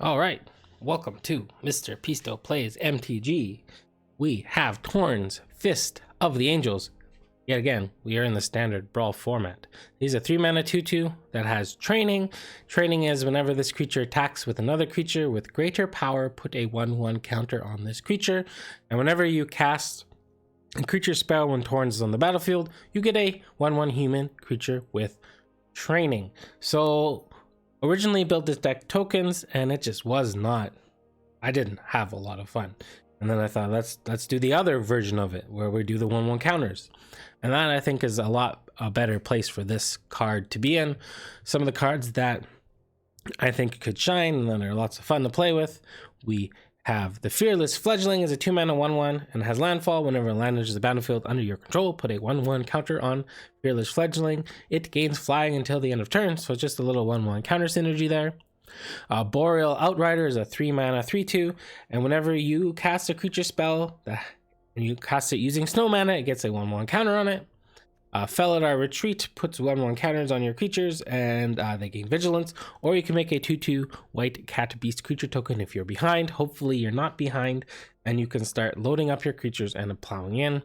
All right, welcome to Mr. Pisto Plays MTG. We have Torens, Fist of the Angels. Yet again, we are in the standard Brawl format. These are 3 mana 2/2 that has Training. Training is whenever this creature attacks with another creature with greater power, put a 1/1 counter on this creature. And whenever you cast a creature spell when Torens is on the battlefield, you get a 1/1 human creature with Training. So originally built this deck tokens and it just was not, I didn't have a lot of fun. And then I thought let's do the other version of it where we do the 1/1 counters. And that I think is a better place for this card to be in. Some of the cards that I think could shine and then are lots of fun to play with. We have the Fearless Fledgling is a 2 mana 1/1 and has landfall. Whenever land enters the battlefield under your control, put a 1/1 counter on Fearless Fledgling. It gains flying until the end of turn, so just a little 1/1 counter synergy there. Boreal Outrider is a 3 mana 3/2, and whenever you cast a creature spell and you cast it using snow mana, it gets a 1/1 counter on it. Felidar Retreat puts 1/1 counters on your creatures and they gain vigilance, or you can make a 2/2 white cat beast creature token if you're behind. Hopefully you're not behind and you can start loading up your creatures and plowing in.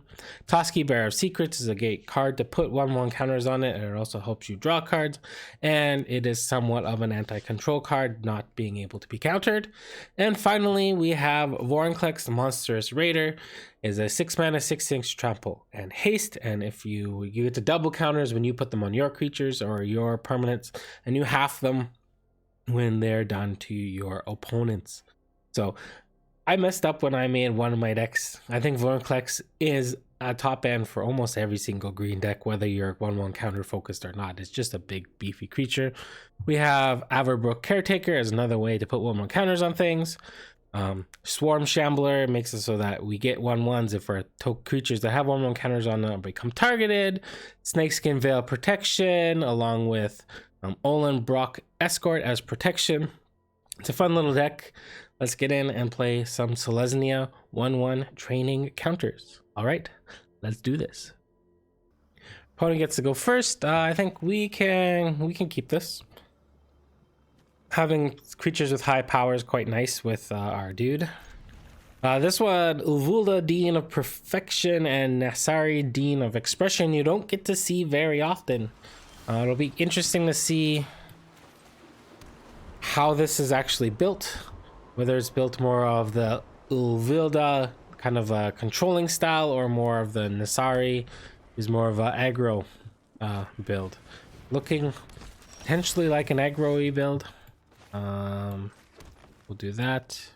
Toski, Bearer of Secrets is a great card to put 1/1 counters on it, and it also helps you draw cards, and it is somewhat of an anti-control card, not being able to be countered. And finally we have Vorinclex, Monstrous Raider is a 6 mana 6/6 trample and haste, and if you get to double counters when you put them on your creatures or your permanents, and you half them when they're done to your opponents. So I messed up when I made one of my decks. I think Vorinclex is a top end for almost every single green deck, whether you're 1/1 counter focused or not. It's just a big beefy creature. We have Averbrook Caretaker as another way to put 1/1 counters on things. Swarm Shambler makes it so that we get 1/1s if our creatures that have 1/1 counters on them become targeted. Snakeskin Veil Protection along with Olin Brock Escort as protection. It's a fun little deck. Let's get in and play some Selesnya 1/1 training counters. All right, let's do this. Opponent gets to go first. I think we can keep this. Having creatures with high power is quite nice with our dude. This one, Uvilda, Dean of Perfection, and Nassari, Dean of Expression, you don't get to see very often. It'll be interesting to see how this is actually built. Whether it's built more of the Uvilda kind of a controlling style or more of the Nassari is more of an aggro build. Looking potentially like an aggro-y build. We'll do that.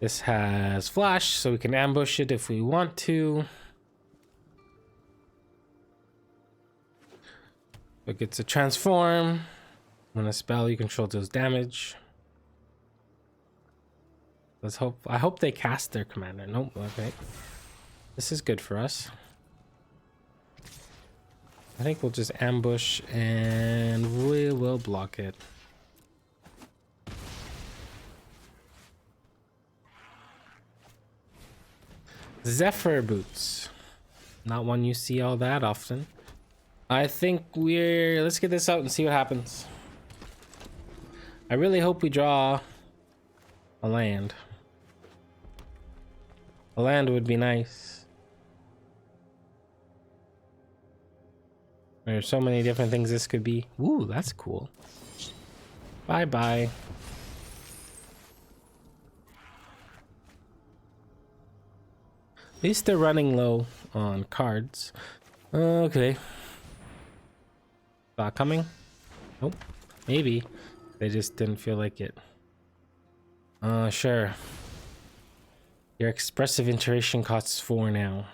This has flash, so we can ambush it if we want to. It gets a transform. When a spell you control deals damage. Let's hope. I hope they cast their commander. Nope. Okay. This is good for us. I think we'll just ambush and we will block it. Zephyr Boots. Not one you see all that often. I think let's get this out and see what happens. I really hope we draw a land. A land would be nice. There's so many different things this could be. Ooh, that's cool. Bye-bye. At least they're running low on cards. Okay. Not coming? Nope. Maybe. They just didn't feel like it. Sure. Your expressive iteration costs 4 now.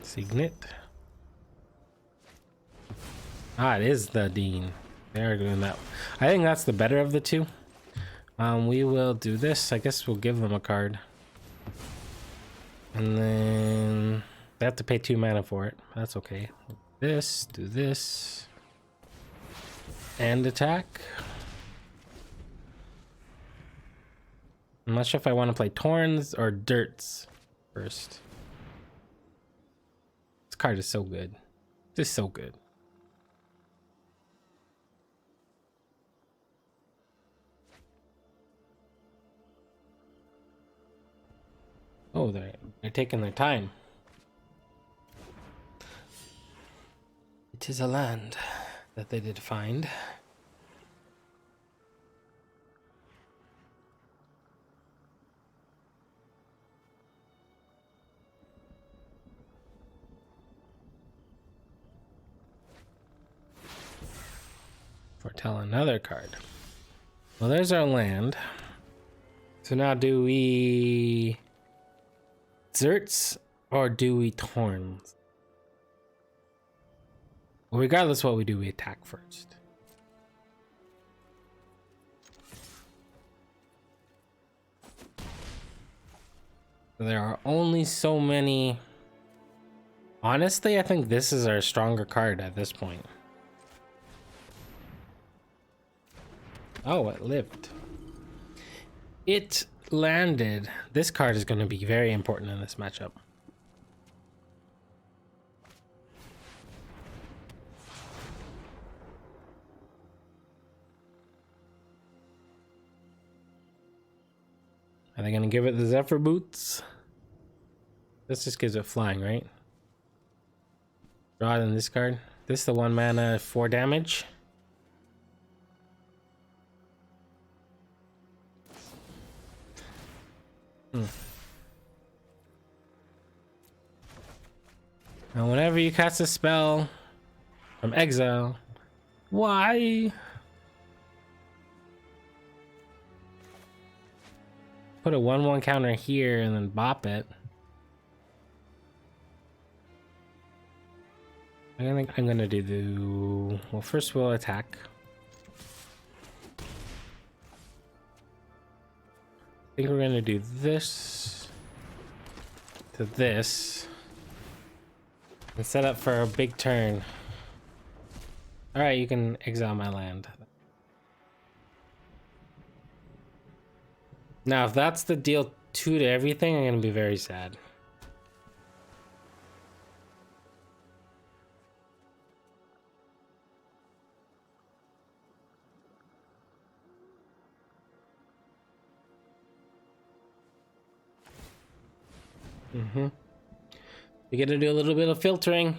Signet. It is the Dean. They're doing that. I think that's the better of the two. We will do this. I guess we'll give them a card. And then they have to pay 2 mana for it. That's okay. Do this. And attack. I'm not sure if I want to play Torens or Dirts first. This card is so good. This is so good. Oh, they're taking their time. It is a land that they did find. Foretell another card. Well, there's our land. So now do we Zerts or do we Torns? Well, regardless what we do, we attack first. There are only so many. Honestly, I think this is our stronger card at this point. Oh, it lived. It landed. This card is going to be very important in this matchup. Are they going to give it the Zephyr Boots? This just gives it flying, right? Draw than this card. This is the 1 mana 4 damage. Now, whenever you cast a spell from exile, why? Put a 1/1 counter here and then bop it. I think I'm gonna do the. Well, first we'll attack. I think we're gonna do this to this and set up for a big turn. All right, you can exile my land. Now, if that's the deal 2 to everything, I'm gonna be very sad. We gotta do a little bit of filtering.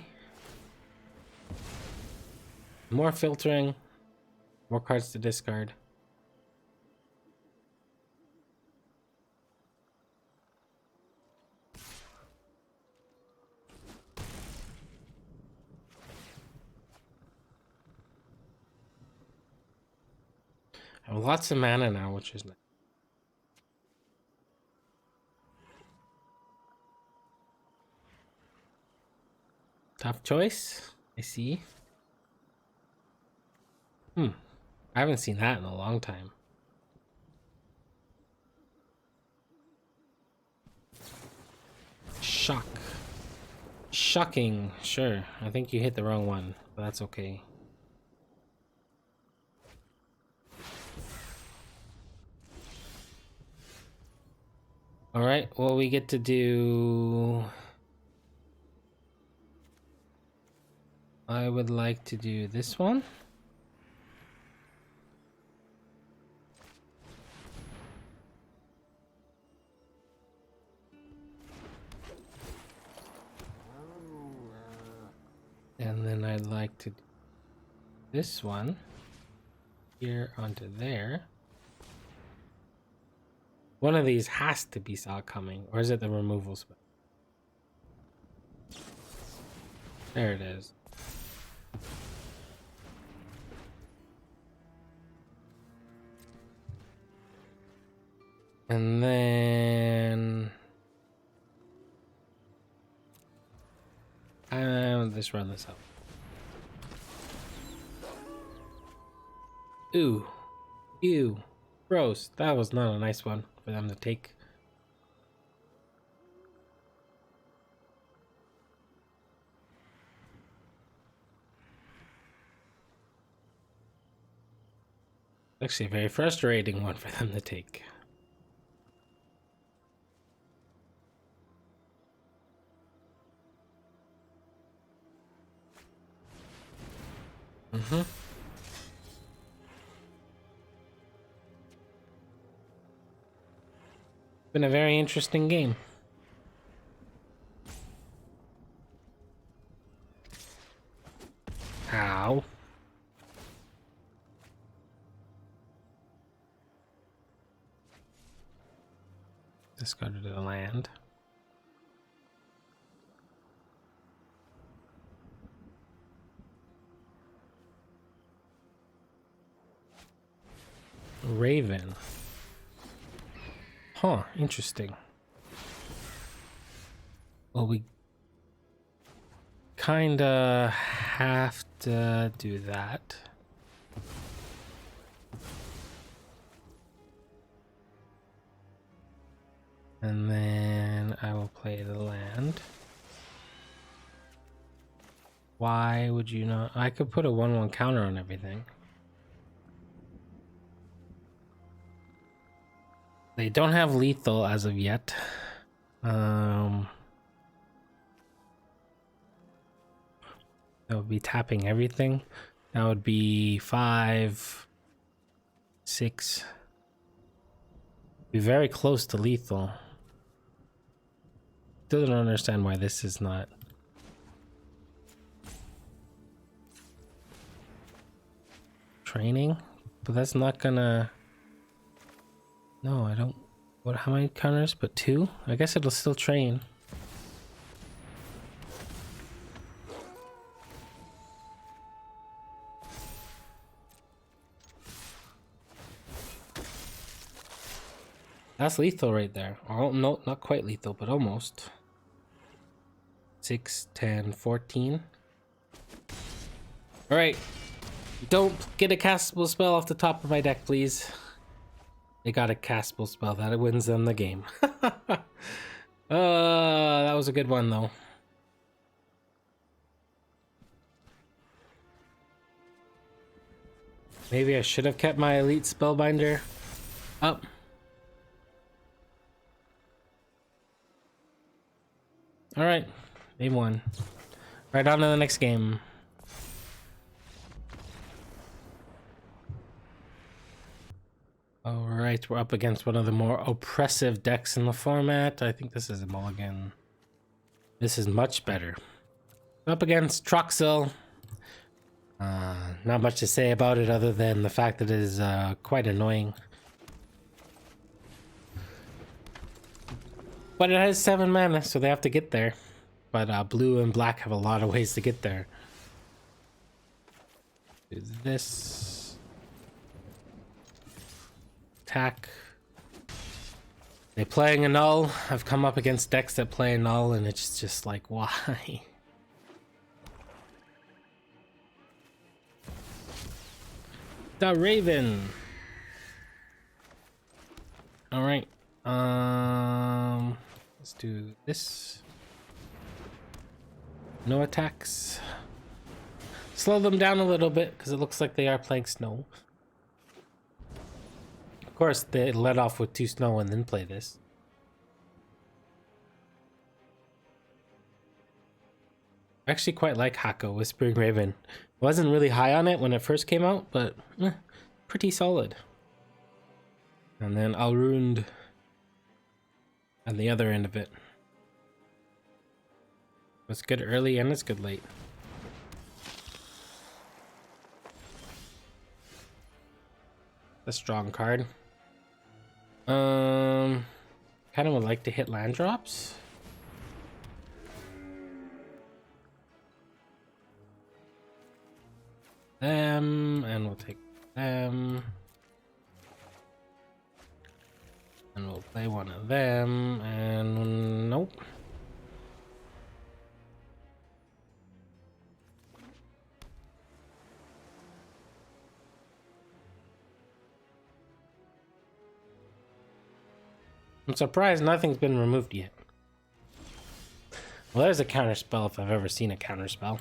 More filtering. More cards to discard. I have lots of mana now, which is nice. Tough choice, I see. I haven't seen that in a long time. Shock. Shocking, sure. I think you hit the wrong one, but that's okay. Alright, well, we get to do... I would like to do this one. And then I'd like to do this one here onto there. One of these has to be saw coming, or is it the removal spell? There it is. And then let's run this up. Ooh, ew, gross. That was not a nice one for them to take. Actually, a very frustrating one for them to take. Mm-hmm. Been a very interesting game. Ow. Discarded a land. Raven. Huh, interesting. Well, we kinda have to do that. And then I will play the land. Why would you not? I could put a 1/1 counter on everything. They don't have lethal as of yet. That would be tapping everything. That would be 5, 6. Be very close to lethal. Still don't understand why this is not. Training? But that's not gonna. No, I don't. What? How many counters? But 2? I guess it'll still train. That's lethal right there. Oh, no, not quite lethal, but almost. 6, 10, 14. Alright. Don't get a castable spell off the top of my deck, please. They got a castable spell. That wins them the game. That was a good one, though. Maybe I should have kept my Elite Spellbinder up. Alright, game 1. Right on to the next game. Alright, we're up against one of the more oppressive decks in the format. I think this is a mulligan. This is much better. Up against Troxxil. Not much to say about it other than the fact that it is quite annoying. But it has 7 mana, so they have to get there. But blue and black have a lot of ways to get there. Do this. Attack. They playing a null. I've come up against decks that play a null, and it's just like, why? The Raven. All right. Let's do this. No attacks. Slow them down a little bit because it looks like they are playing snow. Of course, they let off with 2 snow and then play this. I actually quite like Hako, Whispering Raven. Wasn't really high on it when it first came out, but pretty solid. And then Alrund on the other end of it. It's good early and it's good late. A strong card. Kind of would like to hit land drops. Them, and we'll take them. And we'll play one of them, and nope. I'm surprised nothing's been removed yet. Well, there's a counter spell if I've ever seen a counter spell.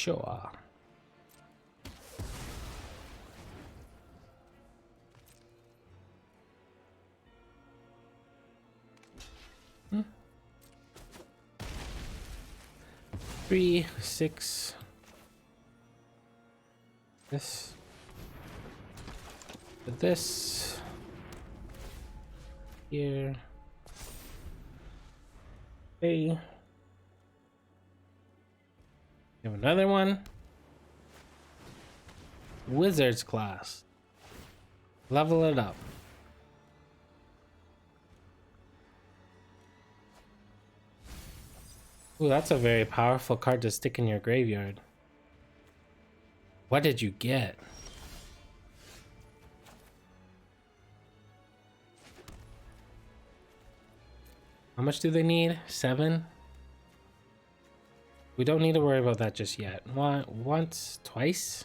sure. Hmm. 3, 6. This. Put this. Here. Hey. We have another one. Wizards class. Level it up. Ooh, that's a very powerful card to stick in your graveyard. What did you get? How much do they need? 7? We don't need to worry about that just yet. Once, twice?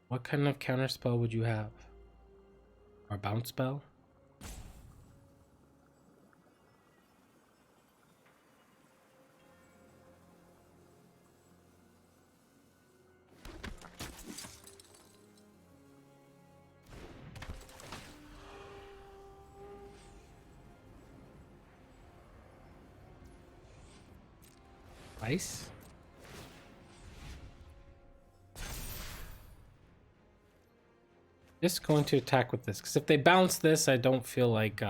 What kind of counter spell would you have? Or bounce spell? Ice? Just going to attack with this, because if they bounce this, I don't feel like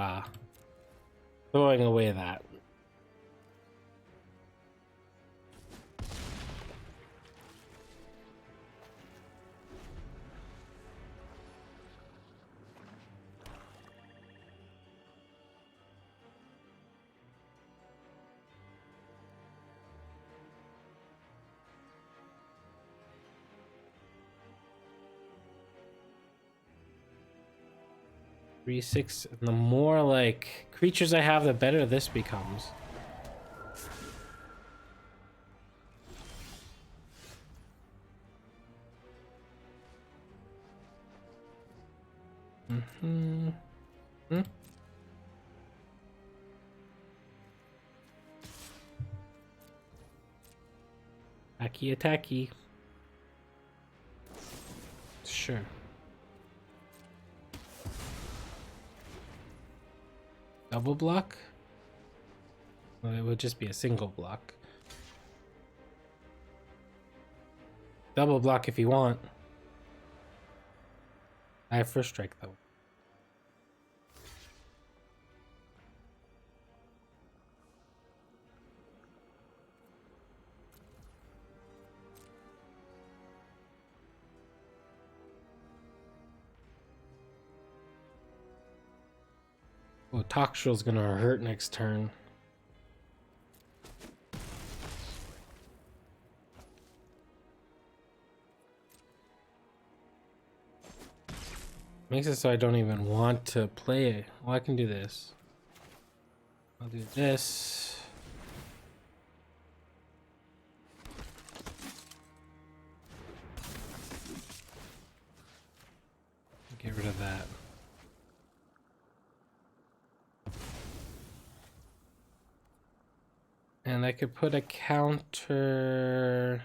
throwing away that. Three, 6, and the more like creatures I have, the better this becomes. Attacky, attacky. Sure. Double block? Well, it would just be a single block. Double block if you want. I have first strike though. Oh, Troxxil's gonna hurt next turn. Makes it so I don't even want to play it. Well, I can do this. I'll do this. Get rid of that. And I could put a counter.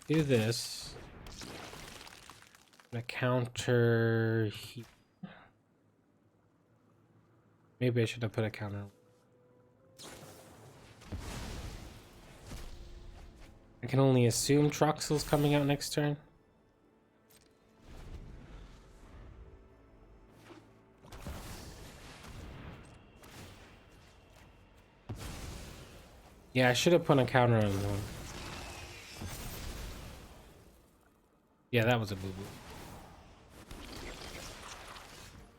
Do this. A counter here. Maybe I should have put a counter. I can only assume Troxxil's coming out next turn. Yeah, I should have put a counter on one. Yeah, that was a boo-boo.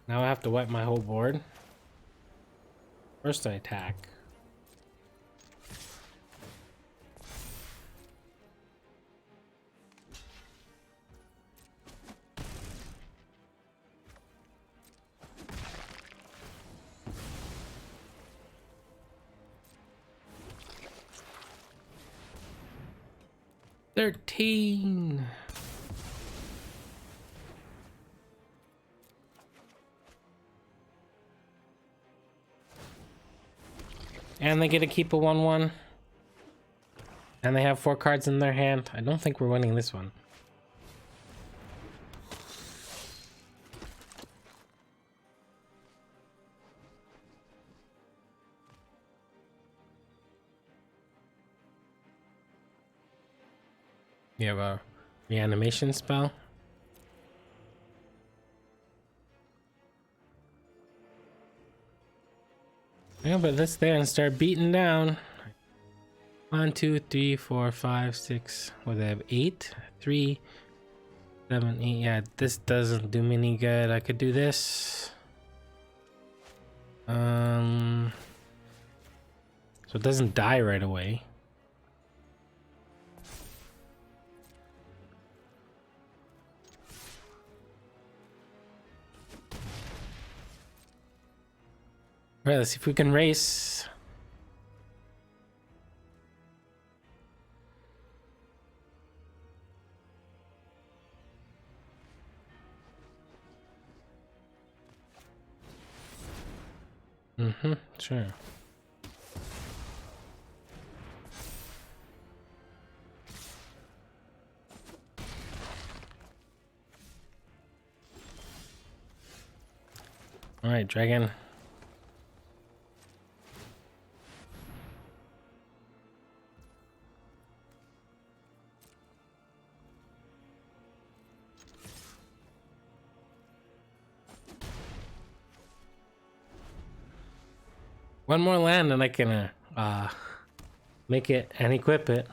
Now I have to wipe my whole board. First I attack. 13. And they get to keep a 1/1. And they have 4 cards in their hand. I don't think we're winning this one. You have a reanimation spell. Yeah, but let's there and start beating down. 1, 2, 3, 4, 5, 6. What do they have? 8, 3, 7, 8. Yeah, this doesn't do me any good. I could do this. So it doesn't die right away. Alright, let's see if we can race. Sure. Alright, dragon. One more land and I can make it and equip it.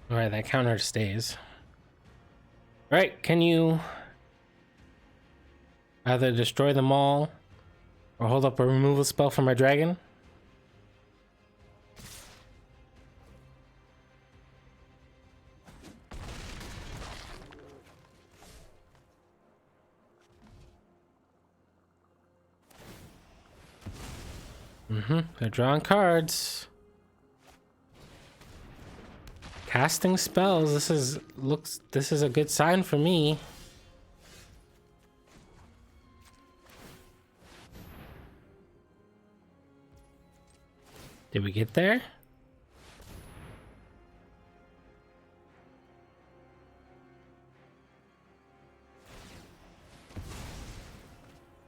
Alright, that counter stays. Alright, can you either destroy them all or hold up a removal spell for my dragon? They're drawing cards. Casting spells. This is a good sign for me. Did we get there?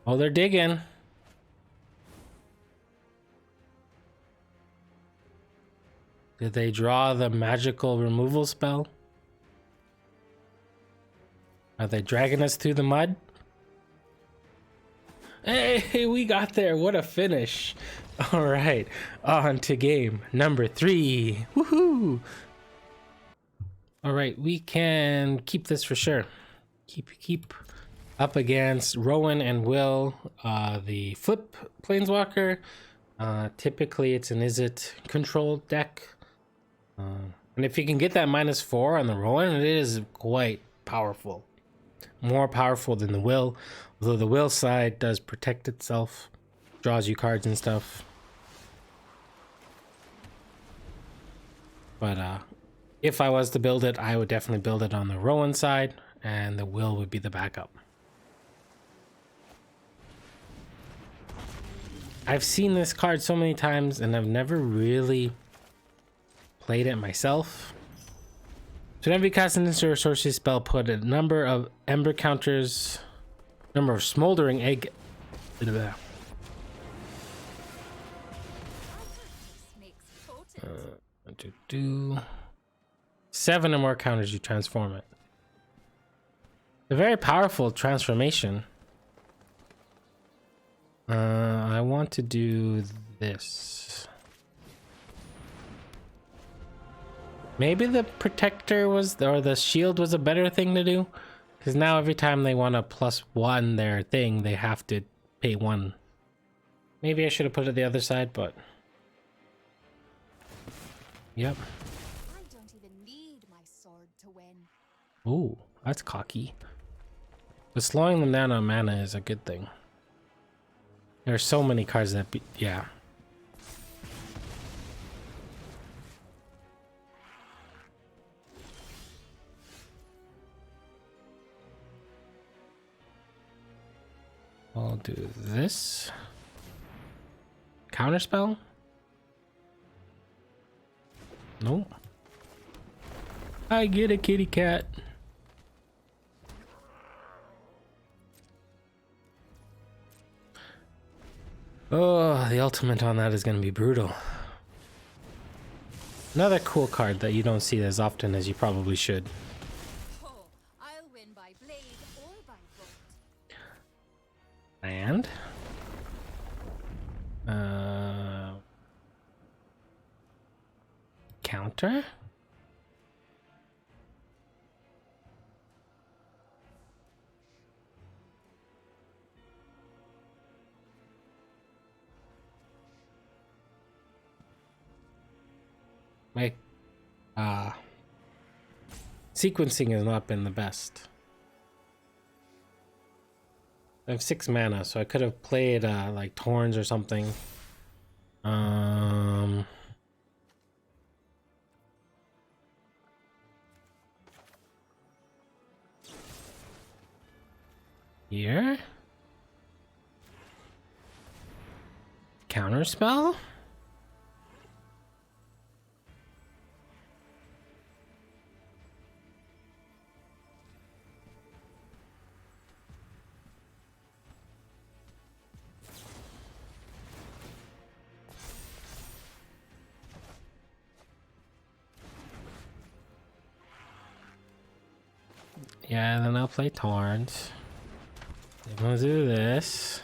Oh, they're digging. Did they draw the magical removal spell? Are they dragging us through the mud? Hey, we got there. What a finish. All right, on to game number 3. Woohoo! All right, we can keep this for sure. Keep up against Rowan and Will, the flip planeswalker. Typically it's an Izzet controlled deck. And if you can get that -4 on the Rowan, it is quite powerful. More powerful than the Will, although the Will side does protect itself, draws you cards and stuff. But if I was to build it, I would definitely build it on the Rowan side, and the Will would be the backup. I've seen this card so many times, and I've never really played it myself. So whenever you cast an instant or sorcery spell, put a number of ember counters, number of smoldering egg. Do 7 or more counters, you transform it. A very powerful transformation. I want to do this. Maybe the protector was, or the shield was a better thing to do. Because now every time they want to +1 their thing, they have to pay 1. Maybe I should have put it the other side, but... Yep. I don't even need my sword to win. Ooh, that's cocky. But slowing them down on mana is a good thing. There are so many cards that be... Yeah. I'll do this. Counterspell? Nope. I get a kitty cat. Oh, the ultimate on that is going to be brutal. Another cool card that you don't see as often as you probably should. Oh, I'll win by blade or by bolt. And counter. My sequencing has not been the best. I have 6 mana, so I could have played like Torens or something. Here. Counterspell. Yeah, then I'll play Torrens. I'm gonna do this.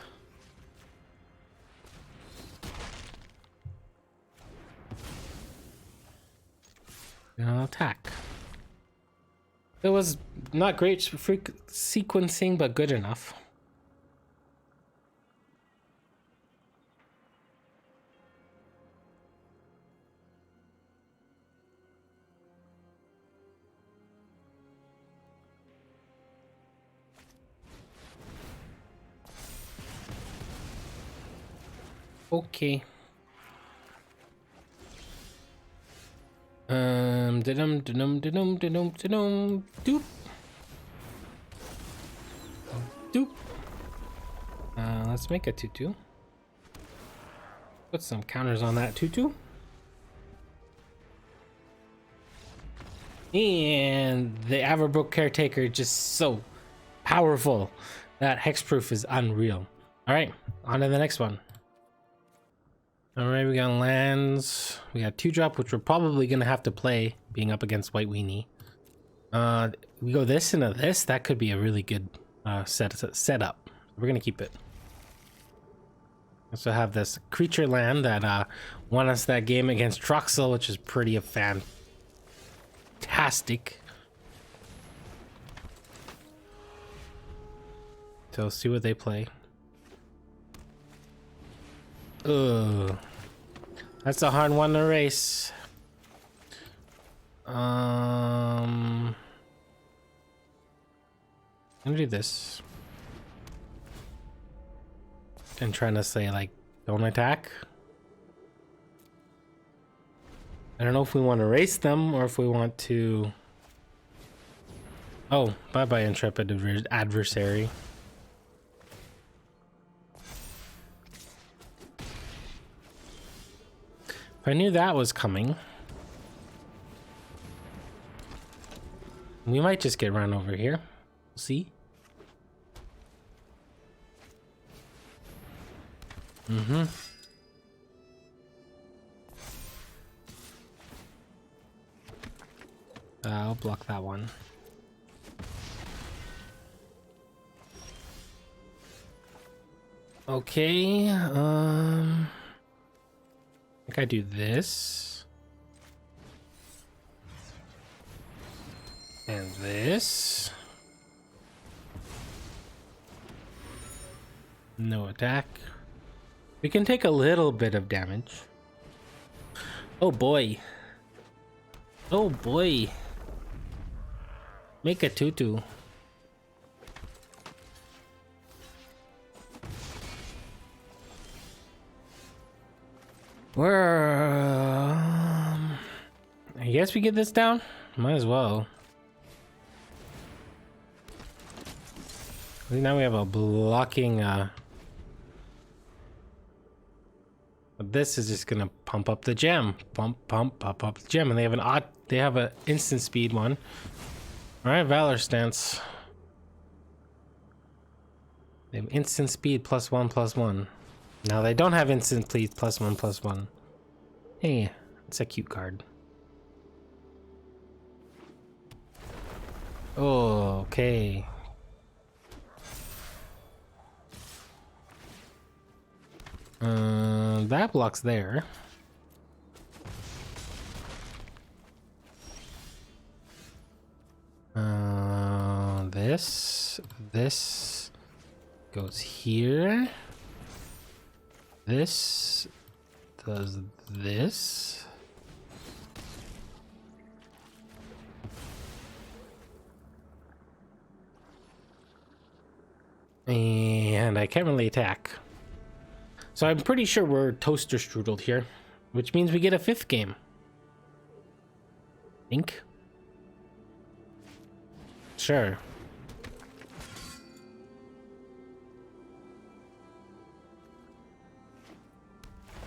And I'll attack. It was not great sequencing, but good enough. Okay. Doop. Doop. Let's make a 2/2. Put some counters on that 2/2. And the Averbrook Caretaker just so powerful. That hexproof is unreal. Alright, on to the next one. Alright, we got lands. We got 2-drop, which we're probably gonna have to play, being up against White Weenie. We go this into this. That could be a really good setup. We're gonna keep it. Also have this creature land that won us that game against Troxxil, which is pretty fantastic. So let's see what they play. Ugh. That's a hard one to race. I'm gonna do this. And trying to say, like, don't attack. I don't know if we want to race them or if we want to... Oh, bye-bye, Intrepid Adversary. If I knew that was coming, we might just get run over here. We'll see. I'll block that one. Okay, I think I do this. And this. No attack. We can take a little bit of damage. Oh boy. Oh boy. Make a tutu. I guess we get this down. Might as well. Now we have a blocking. But this is just gonna pump up the gem. Pump up the gem, and they have an They have an instant speed one. All right, Valor Stance. They have instant speed +1/+1. Now they don't have instant speed +1/+1. Hey, it's a cute card. Oh, okay. That block's there. This goes here. This does this. And I can't really attack. So I'm pretty sure we're toaster strudeled here, which means we get a 5th game. Think. Sure.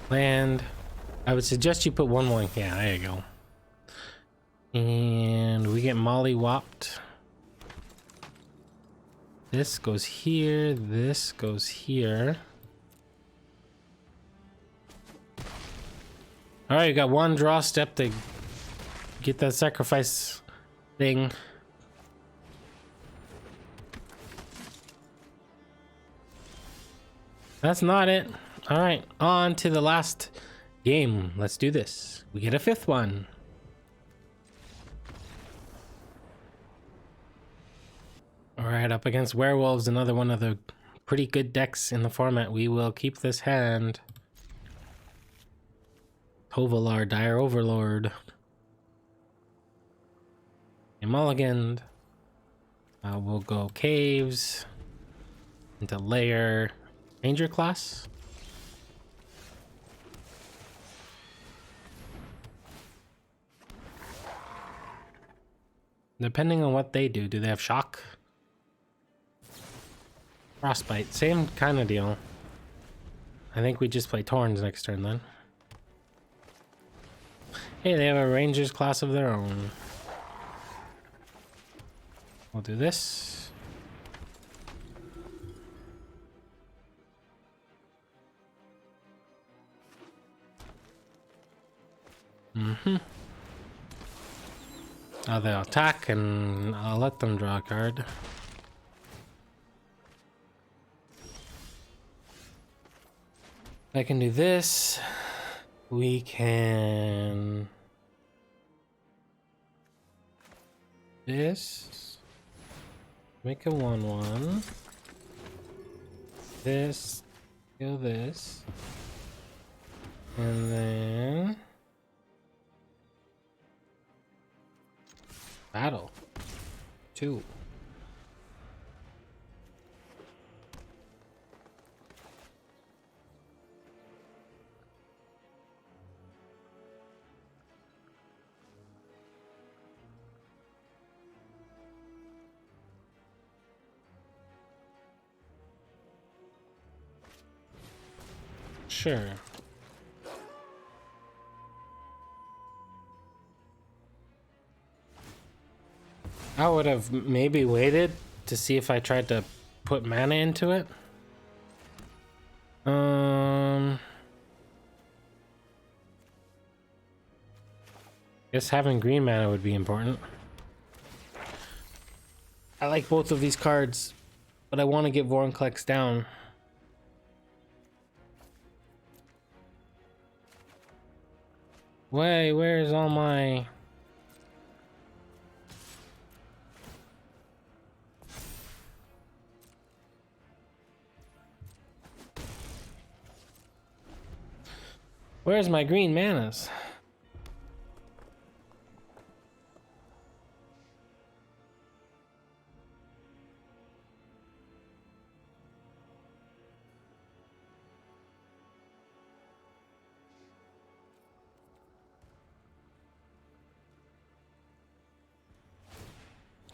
Land. I would suggest you put 1/1. Yeah, there you go. And we get mollywopped. This goes here. This goes here. All right, you got one draw step to get that sacrifice thing. That's not it. All right, on to the last game. Let's do this. We get a 5th one. All right, up against werewolves, another one of the pretty good decks in the format. We will keep this hand. Tovolar, Dire Overlord. A mulliganed. We'll go caves into layer. Ranger class. Depending on what they do they have shock? Frostbite, same kind of deal. I think we just play Torens next turn then. Hey, they have a Rangers class of their own. We'll do this. They'll attack and I'll let them draw a card. I can do this. We can... This. Make a 1/1. This. Kill this. And then... Battle. 2. Sure. I would have maybe waited to see if I tried to put mana into it. Guess having green mana would be important. I like both of these cards, but I want to get Vorinclex down. Wait, where's all my... Where's my green manas?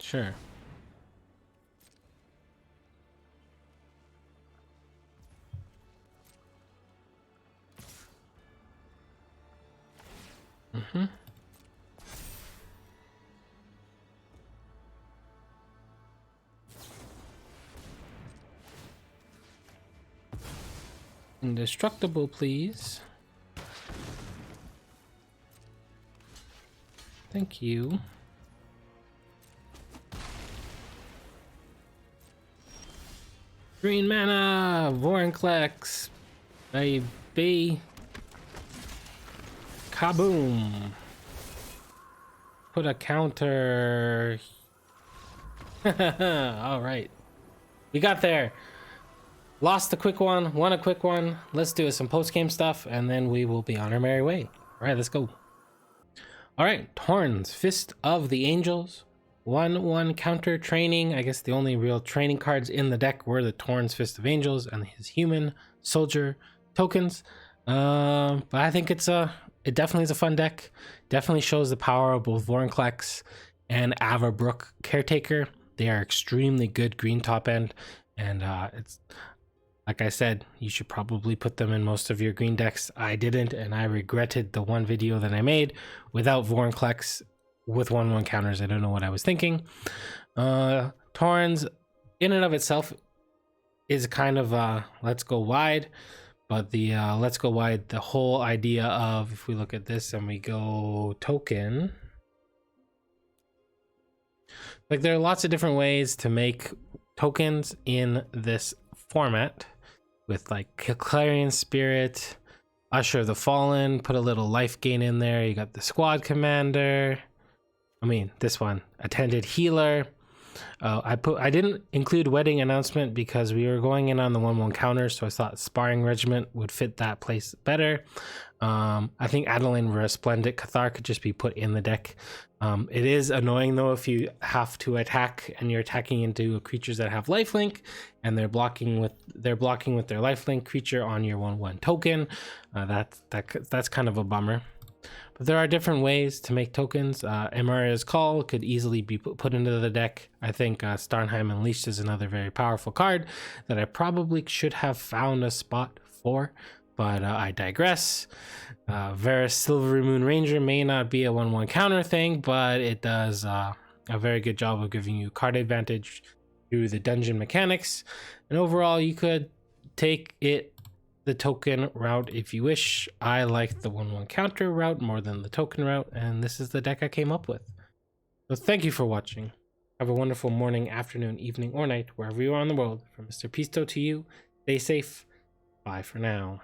Sure. Mm-hmm. Indestructible, please. Thank you. Green mana, Vorinclex, baby. Kaboom. Put a counter. All right. We got there. Lost a quick one, won a quick one. Let's do some post-game stuff, and then we will be on our merry way. All right, let's go. All right, Torens, Fist of the Angels. 1/1 counter training. I guess the only real training cards in the deck were the Torens, Fist of Angels, and his human soldier tokens. But I think it definitely is a fun deck. Definitely shows the power of both Vorinclex and Avabrook Caretaker. They are extremely good green top end, and it's like I said, you should probably put them in most of your green decks. I didn't, and I regretted the one video that I made without Vorinclex with 1/1 counters. I don't know what I was thinking. Torens, in and of itself, is kind of let's go wide, but the let's go wide, the whole idea of, if we look at this and we go token, like there are lots of different ways to make tokens in this format, with like Clarion Spirit, Usher the Fallen, put a little life gain in there. You got the Squad Commander. I mean, this one, Attended Healer. I didn't include Wedding Announcement because we were going in on the 1/1 counter, so I thought Sparring Regiment would fit that place better. I think Adeline Resplendent Cather could just be put in the deck. It is annoying though if you have to attack and you're attacking into creatures that have lifelink, and they're blocking with their lifelink creature on your 1/1 token. That's kind of a bummer. But there are different ways to make tokens. Emaria's Call could easily be put into the deck. I think Starnheim Unleashed is another very powerful card that I probably should have found a spot for, but I digress. Varus Silvery Moon Ranger may not be a 1/1 counter thing, but it does a very good job of giving you card advantage through the dungeon mechanics. And overall, you could take the token route if you wish. I like the 1/1 counter route more than the token route, and this is the deck I came up with. So thank you for watching. Have a wonderful morning, afternoon, evening, or night, wherever you are in the world. From Mr. Pisto to you, stay safe. Bye for now.